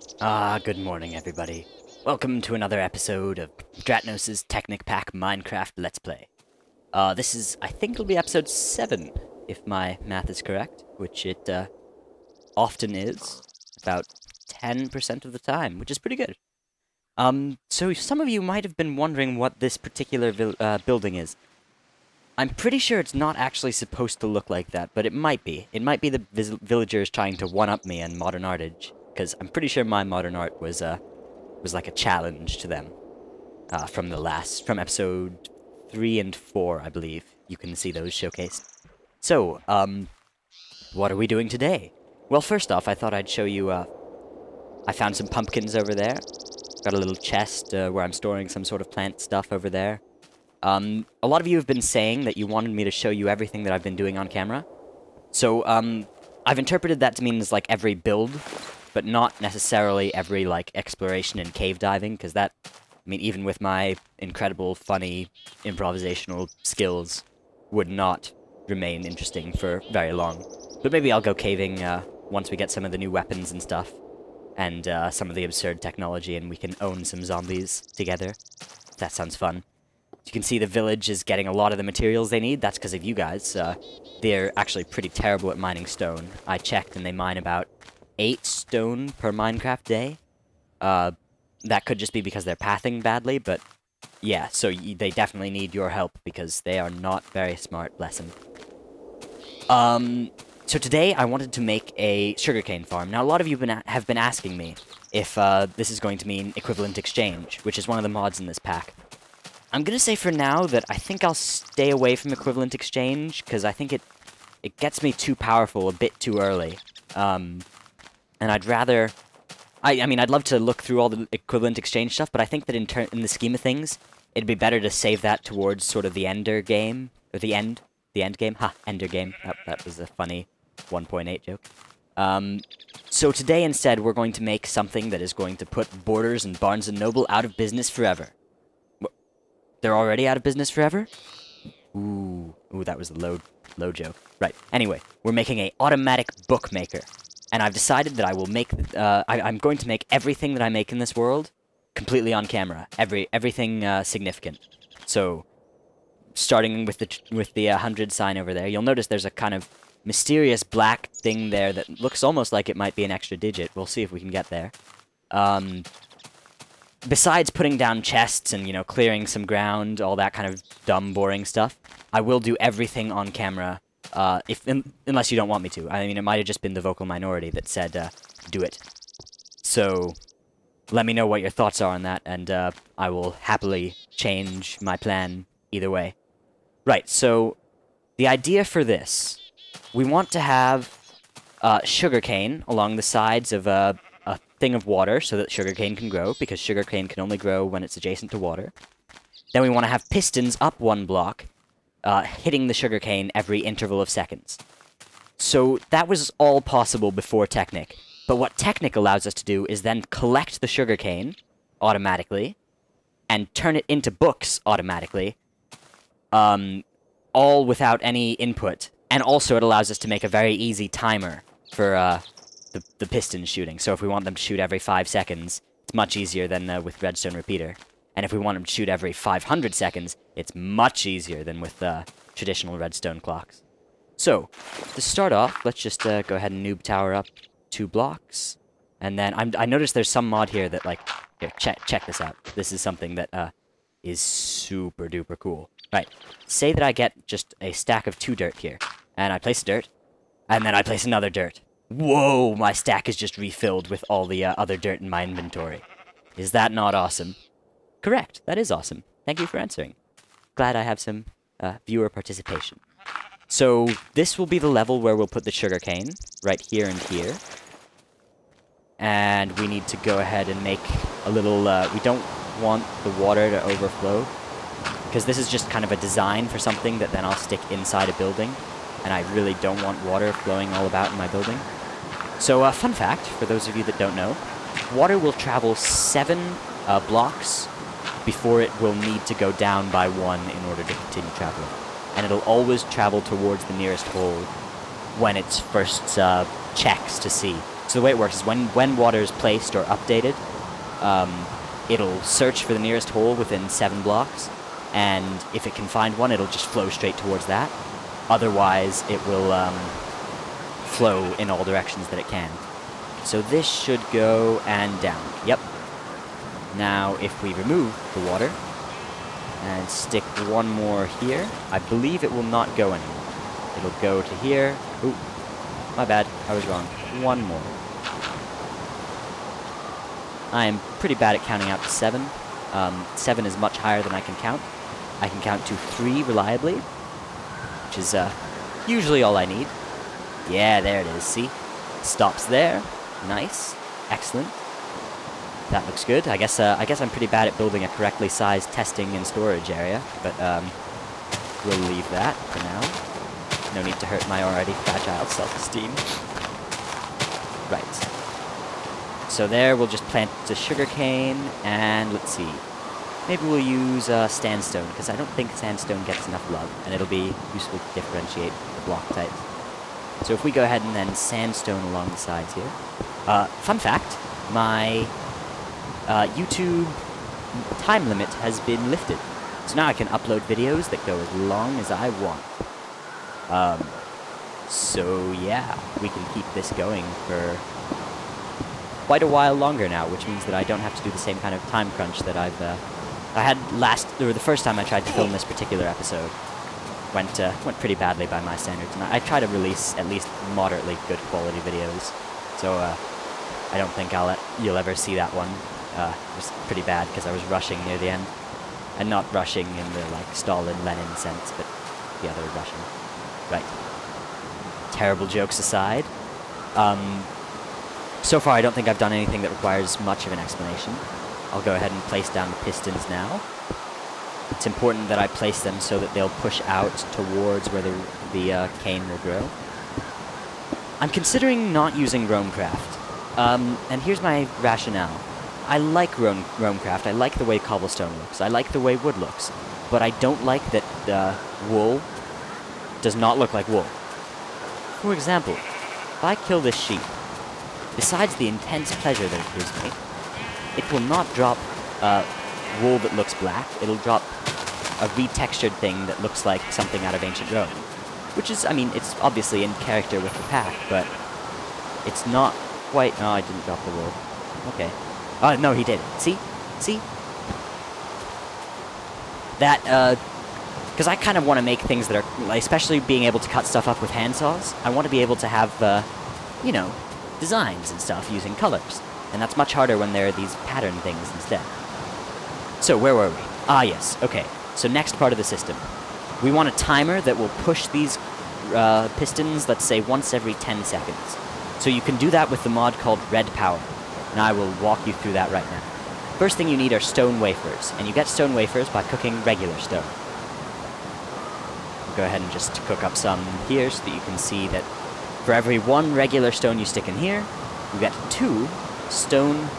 Good morning, everybody. Welcome to another episode of Dratnos' Technic Minecraft Let's Play. This is, I think it'll be episode 7, if my math is correct, which it, often is, about 10% of the time, which is pretty good. So some of you might have been wondering what this particular building is. I'm pretty sure it's not actually supposed to look like that, but it might be. It might be the villagers trying to one-up me in modern artage, because I'm pretty sure my modern art was like a challenge to them. From episode 3 and 4, I believe. You can see those showcased. So, what are we doing today? Well, first off, I thought I'd show you, I found some pumpkins over there. Got a little chest, where I'm storing some sort of plant stuff over there. A lot of you have been saying that you wanted me to show you everything that I've been doing on camera. So, I've interpreted that to mean like every build, but not necessarily every, like, exploration and cave diving, because that, I mean, even with my incredible, funny, improvisational skills, would not remain interesting for very long. But maybe I'll go caving, once we get some of the new weapons and stuff, and, some of the absurd technology, and we can own some zombies together. That sounds fun. You can see the village is getting a lot of the materials they need. That's because of you guys. They're actually pretty terrible at mining stone. I checked, and they mine about 8 stone per Minecraft day. That could just be because they're pathing badly, but yeah, so they definitely need your help because they are not very smart, bless them. So today I wanted to make a sugarcane farm. Now, a lot of you have been asking me if this is going to mean equivalent exchange, which is one of the mods in this pack. I'm gonna say for now that I think I'll stay away from equivalent exchange, because I think it gets me too powerful a bit too early. And I'd rather... I mean, I'd love to look through all the equivalent exchange stuff, but I think that in the scheme of things, it'd be better to save that towards sort of the Endergame, or the end game? Ha, Endergame. That was a funny 1.8 joke. So today, instead, we're going to make something that is going to put Borders and Barnes & Noble out of business forever. They're already out of business forever? Ooh, that was a low joke. Right, anyway, we're making a automatic bookmaker. And I've decided that I will make, I'm going to make everything that I make in this world completely on camera. Everything, significant. So, starting with the 100 sign over there, you'll notice there's a kind of mysterious black thing there that looks almost like it might be an extra digit. We'll see if we can get there. Besides putting down chests and, you know, clearing some ground, all that kind of dumb, boring stuff, I will do everything on camera. Unless you don't want me to. I mean, it might have just been the vocal minority that said, do it. So, let me know what your thoughts are on that, and, I will happily change my plan either way. Right, so, the idea for this, we want to have, sugarcane along the sides of, a thing of water so that sugarcane can grow, because sugarcane can only grow when it's adjacent to water. Then we want to have pistons up 1 block, hitting the sugarcane every interval of seconds. So that was all possible before Technic. But what Technic allows us to do is then collect the sugarcane automatically and turn it into books automatically, all without any input. And also it allows us to make a very easy timer for the piston shooting. So if we want them to shoot every 5 seconds, it's much easier than with redstone repeater. And if we want them to shoot every 500 seconds, it's much easier than with traditional redstone clocks. So, to start off, let's just go ahead and noob tower up 2 blocks. And then, I noticed there's some mod here that, like, here, check this out. This is something that is super duper cool. Right, say that I get just a stack of 2 dirt here. And I place dirt, and then I place another dirt. Whoa, my stack is just refilled with all the other dirt in my inventory. Is that not awesome? Correct, that is awesome. Thank you for answering. Glad I have some viewer participation. So, this will be the level where we'll put the sugarcane, right here and here. And we need to go ahead and make a little, we don't want the water to overflow, because this is just kind of a design for something that then I'll stick inside a building, and I really don't want water flowing all about in my building. So, fun fact, for those of you that don't know, water will travel 7 blocks before it will need to go down by 1 in order to continue traveling. And it'll always travel towards the nearest hole when it first checks to see So the way it works is when water is placed or updated, it'll search for the nearest hole within 7 blocks, and if it can find one, it'll just flow straight towards that. Otherwise, it will flow in all directions that it can. So this should go and down. Yep. Now, if we remove the water and stick one more here, I believe it will not go anymore. It'll go to here. Ooh, my bad. I was wrong. One more. I am pretty bad at counting out to 7. 7 is much higher than I can count. I can count to 3 reliably, which is usually all I need. Yeah, there it is. See? Stops there. Nice. Excellent. That looks good. I guess I'm pretty bad at building a correctly sized testing and storage area, but we'll leave that for now. No need to hurt my already fragile self-esteem. Right. So there, we'll just plant the sugarcane, and let's see. Maybe we'll use sandstone, because I don't think sandstone gets enough love, and it'll be useful to differentiate the block types. So if we go ahead and then sandstone along the sides here. Fun fact, my YouTube time limit has been lifted. So now I can upload videos that go as long as I want. So yeah, we can keep this going for quite a while longer now, which means that I don't have to do the same kind of time crunch that I had the first time I tried to film this particular episode. Went pretty badly by my standards, and I try to release at least moderately good quality videos. So I don't think you'll ever see that one. It was pretty bad because I was rushing near the end, and not rushing in the like Stalin Lenin sense, but the other rushing. Right. Terrible jokes aside, so far I don't think I've done anything that requires much of an explanation. I'll go ahead and place down the pistons now. It's important that I place them so that they'll push out towards where the cane will grow. I'm considering not using Roamcraft, and here's my rationale. I like Roamcraft, I like the way cobblestone looks, I like the way wood looks, but I don't like that wool does not look like wool. For example, if I kill this sheep, besides the intense pleasure that it gives me, it will not drop wool that looks black, it'll drop a retextured thing that looks like something out of ancient Rome. Which is, I mean, it's obviously in character with the pack, but it's not quite... No, I didn't drop the wool. Okay. Oh, no, he did. See? See? That, because I kind of want to make things that are... Especially being able to cut stuff up with handsaws, I want to be able to have, you know, designs and stuff using colors. And that's much harder when there are these pattern things instead. So, where were we? Ah, yes. Okay. So, next part of the system. We want a timer that will push these pistons, let's say, once every 10 seconds. So you can do that with the mod called Red Power. And I will walk you through that right now. First thing you need are stone wafers. And you get stone wafers by cooking regular stone. I'll go ahead and just cook up some here so that you can see that for every 1 regular stone you stick in here, you get 2 stone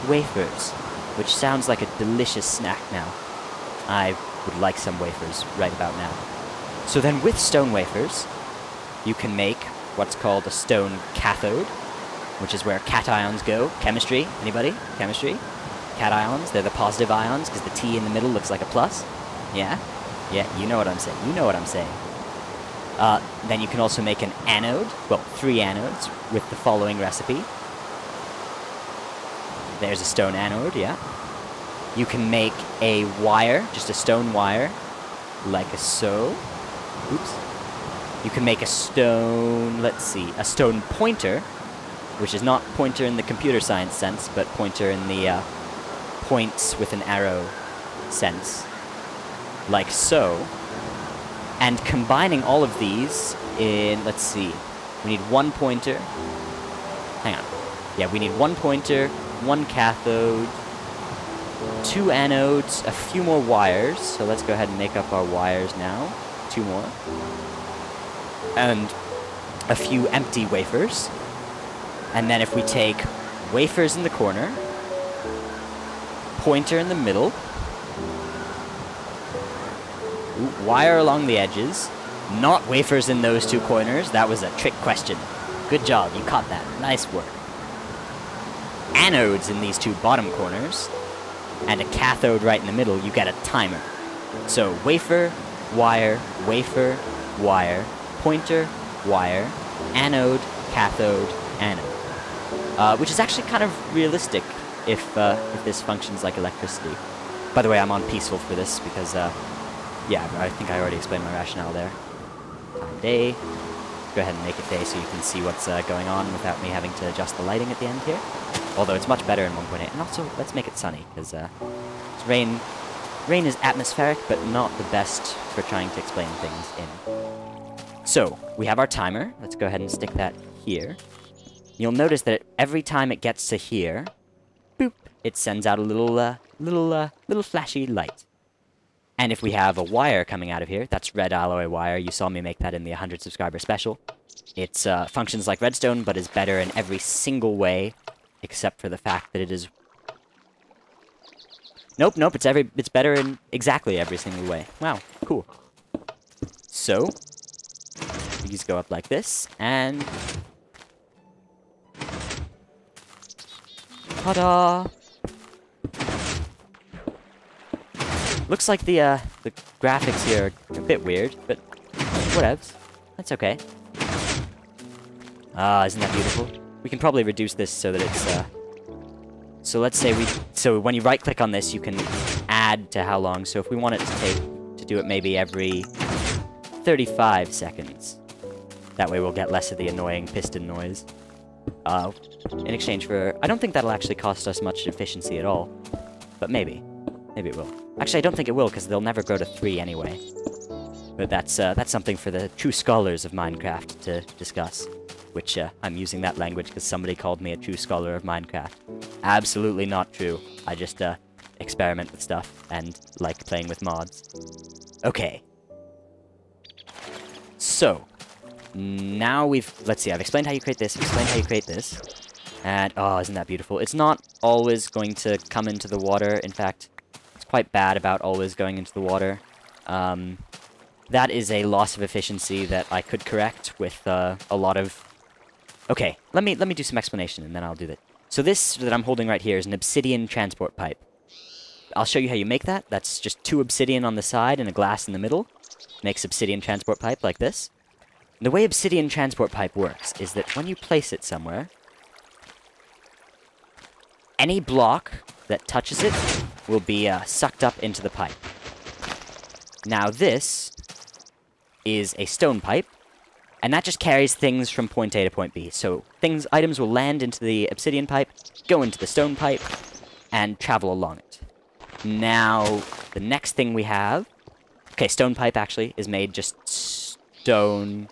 wafers. Which sounds like a delicious snack now. I would like some wafers right about now. So then with stone wafers, you can make what's called a stone cathode, which is where cations go. Chemistry, anybody? Chemistry? Cations, they're the positive ions because the T in the middle looks like a plus. Yeah? Yeah, you know what I'm saying. You know what I'm saying. Then you can also make an anode, well, 3 anodes with the following recipe. There's a stone anode, yeah. You can make a wire, just a stone wire, like so. Oops. You can make a stone, let's see, a stone pointer, which is not pointer in the computer science sense, but pointer in the points with an arrow sense, like so. And combining all of these in, let's see, we need 1 pointer. Hang on. Yeah, we need 1 pointer, 1 cathode, 2 anodes, a few more wires. So let's go ahead and make up our wires now. 2 more. And a few empty wafers. And then if we take wafers in the corner, pointer in the middle, wire along the edges, not wafers in those 2 corners. That was a trick question. Good job, you caught that. Nice work. anodes in these two bottom corners, and a cathode right in the middle, you get a timer. So wafer, wire, pointer, wire, anode, cathode, anode. Which is actually kind of realistic if this functions like electricity. By the way, I'm on peaceful for this because, yeah, I think I already explained my rationale there. Time day. Go ahead and make it day so you can see what's going on without me having to adjust the lighting at the end here. Although it's much better in 1.8. And also, let's make it sunny, because rain is atmospheric, but not the best for trying to explain things in. So, we have our timer. Let's go ahead and stick that here. You'll notice that every time it gets to here, boop, it sends out a little flashy light. And if we have a wire coming out of here, that's red alloy wire. You saw me make that in the 100 subscriber special. It functions like redstone, but is better in every single way, except for the fact that it is... Nope, it's better in exactly every single way. Wow, cool. So, these go up like this, and... Ta-da! Looks like the graphics here are a bit weird, but whatevs. That's okay. Ah, isn't that beautiful? We can probably reduce this so that it's, So let's say so when you right-click on this, you can add to how long. So if we want it to do it maybe every 35 seconds. That way we'll get less of the annoying piston noise. In exchange for... I don't think that'll actually cost us much efficiency at all. But maybe. Maybe it will. Actually, I don't think it will, because they'll never grow to 3 anyway. But that's something for the true scholars of Minecraft to discuss. Which, I'm using that language because somebody called me a true scholar of Minecraft. Absolutely not true. I just, experiment with stuff and like playing with mods. Okay. So, now let's see, I've explained how you create this, and, oh, isn't that beautiful? It's not always going to come into the water. In fact, it's quite bad about always going into the water. That is a loss of efficiency that I could correct with, a lot of... Okay, let me do some explanation, and then I'll do that. So this that I'm holding right here is an obsidian transport pipe. I'll show you how you make that. That's just 2 obsidian on the side and a glass in the middle. Makes obsidian transport pipe like this. The way obsidian transport pipe works is that when you place it somewhere, any block that touches it will be sucked up into the pipe. Now this is a stone pipe, and that just carries things from point A to point B. So items will land into the obsidian pipe, go into the stone pipe, and travel along it. Now, the next thing we have... Okay, stone pipe actually is made just stone,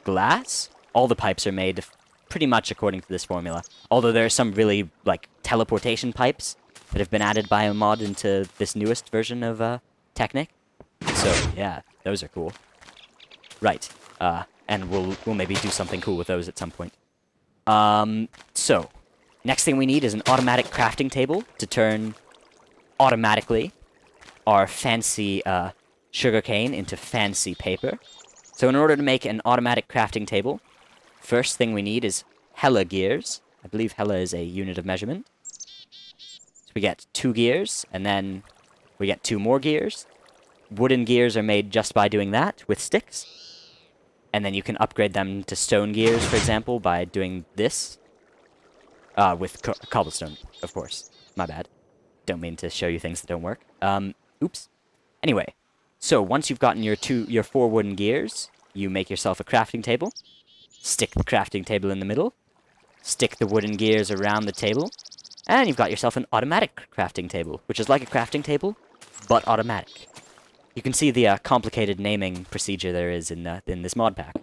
glass. All the pipes are made pretty much according to this formula. Although there are some really, like, teleportation pipes that have been added by a mod into this newest version of, Technic. So, yeah, those are cool. Right. And we'll maybe do something cool with those at some point. So, next thing we need is an automatic crafting table to turn automatically our fancy, sugarcane into fancy paper. So in order to make an automatic crafting table, first thing we need is hella gears. I believe hella is a unit of measurement. So we get 2 gears, and then we get 2 more gears. Wooden gears are made just by doing that, with sticks. And then you can upgrade them to stone gears, for example, by doing this. With cobblestone, of course. My bad. Don't mean to show you things that don't work. Oops. Anyway, so once you've gotten your 4 wooden gears, you make yourself a crafting table. Stick the crafting table in the middle. Stick the wooden gears around the table. And you've got yourself an automatic crafting table, which is like a crafting table, but automatic. You can see the complicated naming procedure there is in this mod pack.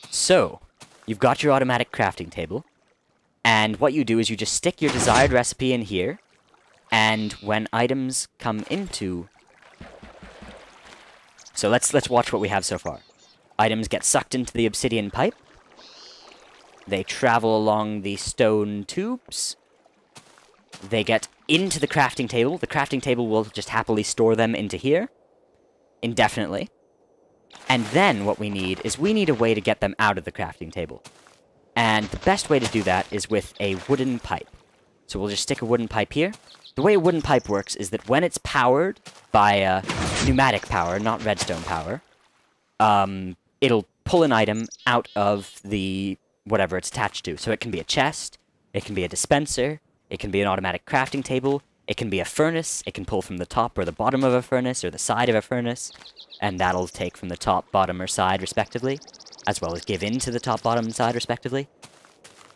So, you've got your automatic crafting table, and what you do is you just stick your desired recipe in here, and when items come into... So let's watch what we have so far. Items get sucked into the obsidian pipe. They travel along the stone tubes. They get into the crafting table. The crafting table will just happily store them into here, indefinitely. And then what we need is we need a way to get them out of the crafting table. And the best way to do that is with a wooden pipe. So we'll just stick a wooden pipe here. The way a wooden pipe works is that when it's powered by pneumatic power, not redstone power, it'll pull an item out of the whatever it's attached to. So it can be a chest, it can be a dispenser, it can be an automatic crafting table, it can be a furnace, it can pull from the top or the bottom of a furnace or the side of a furnace, and that'll take from the top, bottom, or side, respectively, as well as give in to the top, bottom, and side, respectively.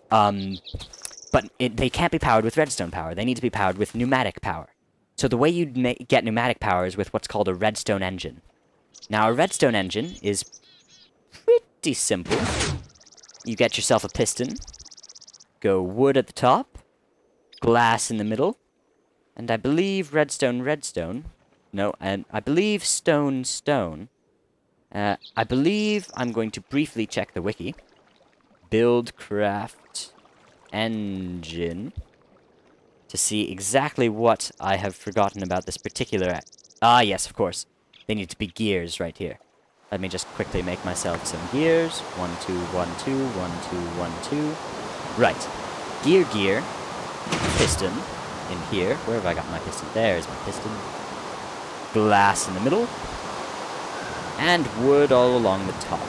But they can't be powered with redstone power. They need to be powered with pneumatic power. So the way you get pneumatic power is with what's called a redstone engine. Now, a redstone engine is pretty simple. You get yourself a piston, go wood at the top, glass in the middle, and I believe redstone. No, and I believe stone. I believe I'm going to briefly check the wiki. Build craft engine to see exactly what I have forgotten about this particular... Ah, yes, of course. They need to be gears right here. Let me just quickly make myself some gears. 1, 2, 1, 2, 1, 2, 1, 2. Right. Gear, piston in here. Where have I got my piston? There's my piston. Glass in the middle. And wood all along the top,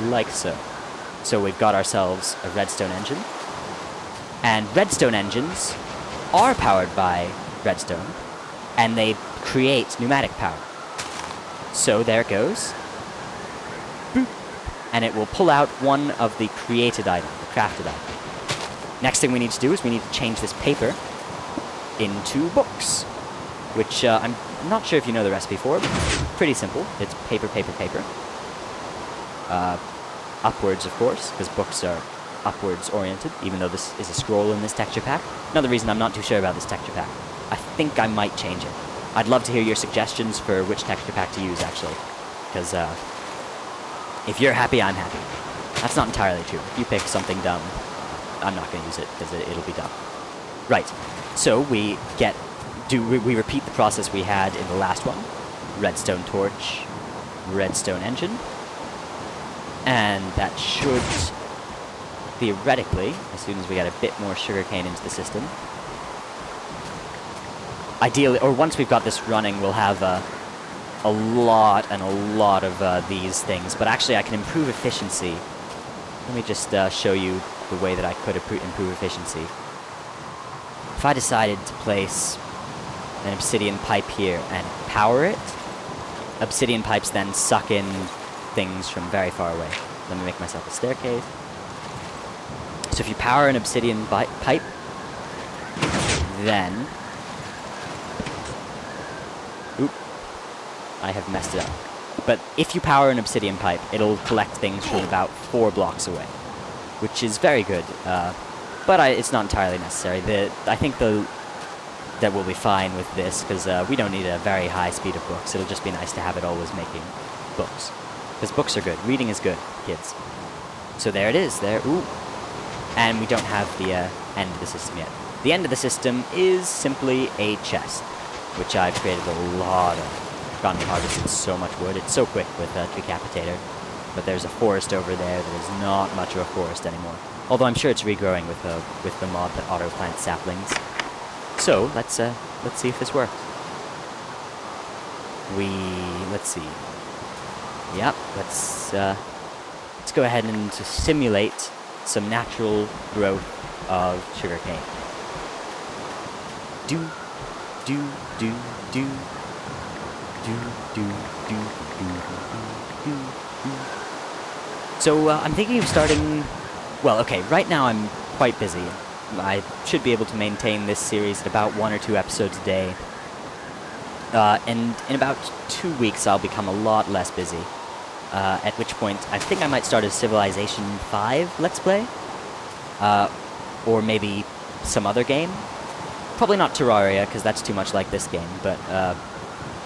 like so. So we've got ourselves a redstone engine. And redstone engines are powered by redstone, and they create pneumatic power. So there it goes. Boop. And it will pull out one of the created item, the crafted item. Next thing we need to do is we need to change this paper into books, which I'm not sure if you know the recipe for, but pretty simple. It's paper. Upwards, of course, because books are upwards oriented, even though this is a scroll in this texture pack. Another reason I'm not too sure about this texture pack. I think I might change it. I'd love to hear your suggestions for which texture pack to use, actually. Because, if you're happy, I'm happy. That's not entirely true. If you pick something dumb, I'm not going to use it, because it'll be dumb. Right. So, we repeat the process we had in the last one. Redstone torch, redstone engine. And that should, theoretically, as soon as we get a bit more sugarcane into the system, ideally, or once we've got this running, we'll have a lot of these things. But actually, I can improve efficiency. Let me just show you the way that I could improve efficiency. If I decided to place an obsidian pipe here and power it, obsidian pipes then suck in things from very far away. Let me make myself a staircase. So if you power an obsidian pipe, then... Oop. I have messed it up. But if you power an obsidian pipe, it'll collect things from about 4 blocks away, which is very good, but it's not entirely necessary. I think that we'll be fine with this, because we don't need a very high speed of books. It'll just be nice to have it always making books. Because books are good. Reading is good, kids. So there it is. There. Ooh. And we don't have the end of the system yet. The end of the system is simply a chest, which I've created a lot of. Gone and harvested so much wood. It's so quick with a Decapitator. But there's a forest over there that is not much of a forest anymore. Although I'm sure it's regrowing with the mod that auto-plants saplings. So let's see if this works. Let's see. Yep, let's go ahead and simulate some natural growth of sugarcane. So I'm thinking of starting. Well, okay. Right now I'm quite busy. I should be able to maintain this series at about 1 or 2 episodes a day. And in about 2 weeks, I'll become a lot less busy. At which point, I think I might start a Civilization 5 Let's Play. Or maybe some other game. Probably not Terraria, because that's too much like this game, but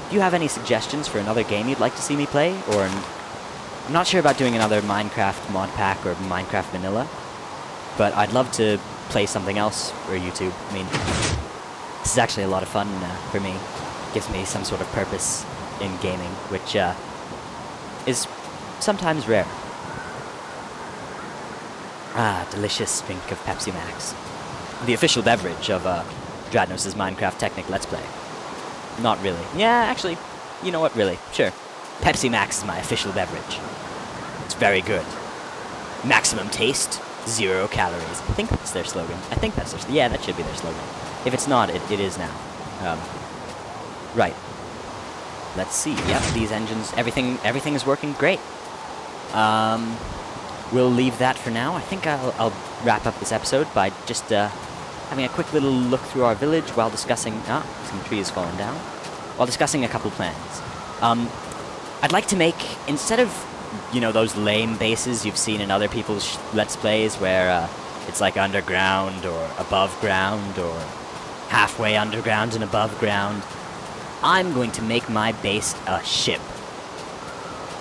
do you have any suggestions for another game you'd like to see me play? Or I'm not sure about doing another Minecraft mod pack or Minecraft vanilla, but I'd love to play something else for YouTube. I mean, this is actually a lot of fun for me. It gives me some sort of purpose in gaming, which is sometimes rare. Ah, delicious drink of Pepsi Max. The official beverage of Dratnos' Minecraft Technic Let's Play. Not really. Yeah, actually, you know what, really, sure. Pepsi Max is my official beverage. It's very good. Maximum taste, 0 calories. I think that's their slogan. I think that's their yeah, that should be their slogan. If it's not, it is now. Right. Let's see. Yep, these engines, everything is working great. We'll leave that for now. I think I'll wrap up this episode by just having a quick little look through our village while discussing... some trees falling down. While discussing a couple plans. I'd like to make, instead of, you know, those lame bases you've seen in other people's Let's Plays where it's like underground or above ground or halfway underground and above ground, I'm going to make my base a ship.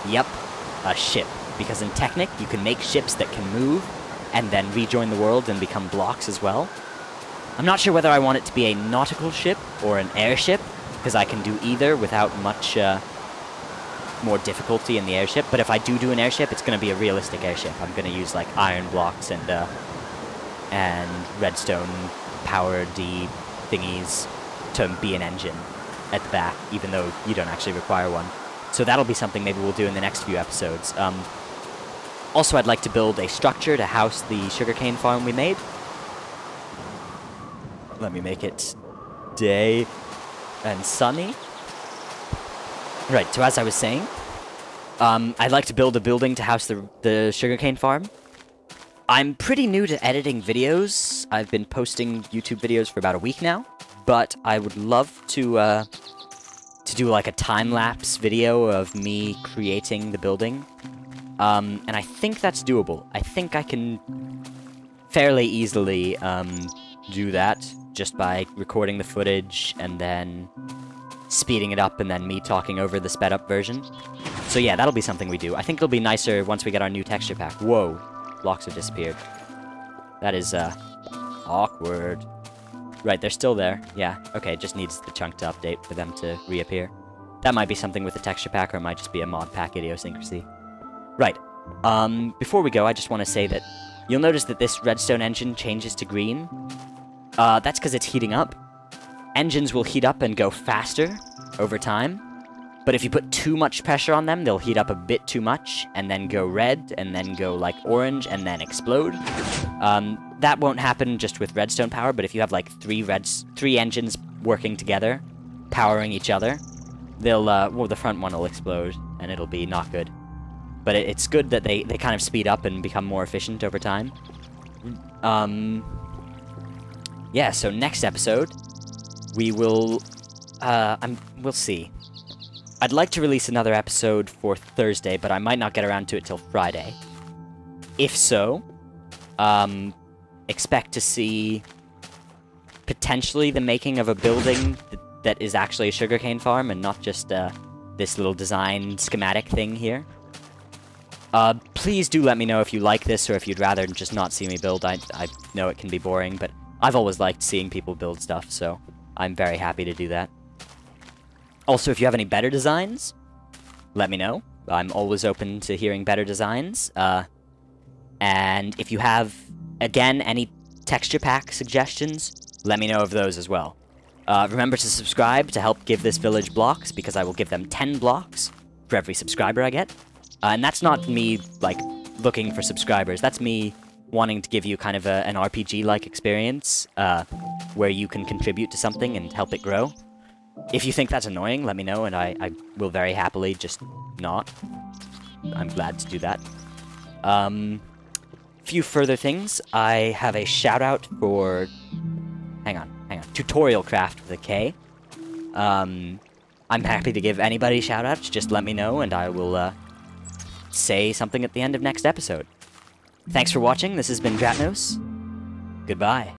Yep, a ship. Because in Technic, you can make ships that can move and then rejoin the world and become blocks as well. I'm not sure whether I want it to be a nautical ship or an airship, because I can do either without much more difficulty in the airship. But if I do an airship, it's going to be a realistic airship. I'm going to use like iron blocks and redstone power D thingies to be an engine at the back, even though you don't actually require one. So that'll be something maybe we'll do in the next few episodes. Also, I'd like to build a structure to house the sugarcane farm we made. Let me make it day and sunny. Right, so as I was saying, I'd like to build a building to house the sugarcane farm. I'm pretty new to editing videos. I've been posting YouTube videos for about a week now, but I would love to do like a time-lapse video of me creating the building. And I think that's doable. I think I can fairly easily do that just by recording the footage and then speeding it up and then me talking over the sped-up version. So yeah, that'll be something we do. I think it'll be nicer once we get our new texture pack. Whoa, blocks have disappeared. That is, awkward. Right, they're still there. Yeah, okay, just needs the chunk to update for them to reappear. That might be something with the texture pack, or it might just be a mod pack idiosyncrasy. Right, before we go, I just want to say that you'll notice that this redstone engine changes to green. That's because it's heating up. Engines will heat up and go faster over time, but if you put too much pressure on them, they'll heat up a bit too much, and then go red, and then go, like, orange, and then explode. That won't happen just with redstone power, but if you have, like, three engines working together, powering each other, they'll, well, the front one will explode, and it'll be not good. But it's good that they kind of speed up and become more efficient over time. Yeah, so next episode, we will, we'll see. I'd like to release another episode for Thursday, but I might not get around to it till Friday. If so, expect to see potentially the making of a building that is actually a sugarcane farm and not just this little design schematic thing here. Please do let me know if you like this or if you'd rather just not see me build. I know it can be boring, but I've always liked seeing people build stuff, so I'm very happy to do that. Also, if you have any better designs, let me know. I'm always open to hearing better designs. And if you have, again, any texture pack suggestions, let me know of those as well. Remember to subscribe to help give this village blocks, because I will give them 10 blocks for every subscriber I get. And that's not me, like, looking for subscribers. That's me wanting to give you kind of an RPG-like experience, where you can contribute to something and help it grow. If you think that's annoying, let me know, and I will very happily just not. I'm glad to do that. Few further things. I have a shout-out for... Hang on. Tutorial Craft with a K. I'm happy to give anybody shout-outs. Just let me know, and I will say something at the end of next episode. Thanks for watching. This has been Dratnos. Goodbye.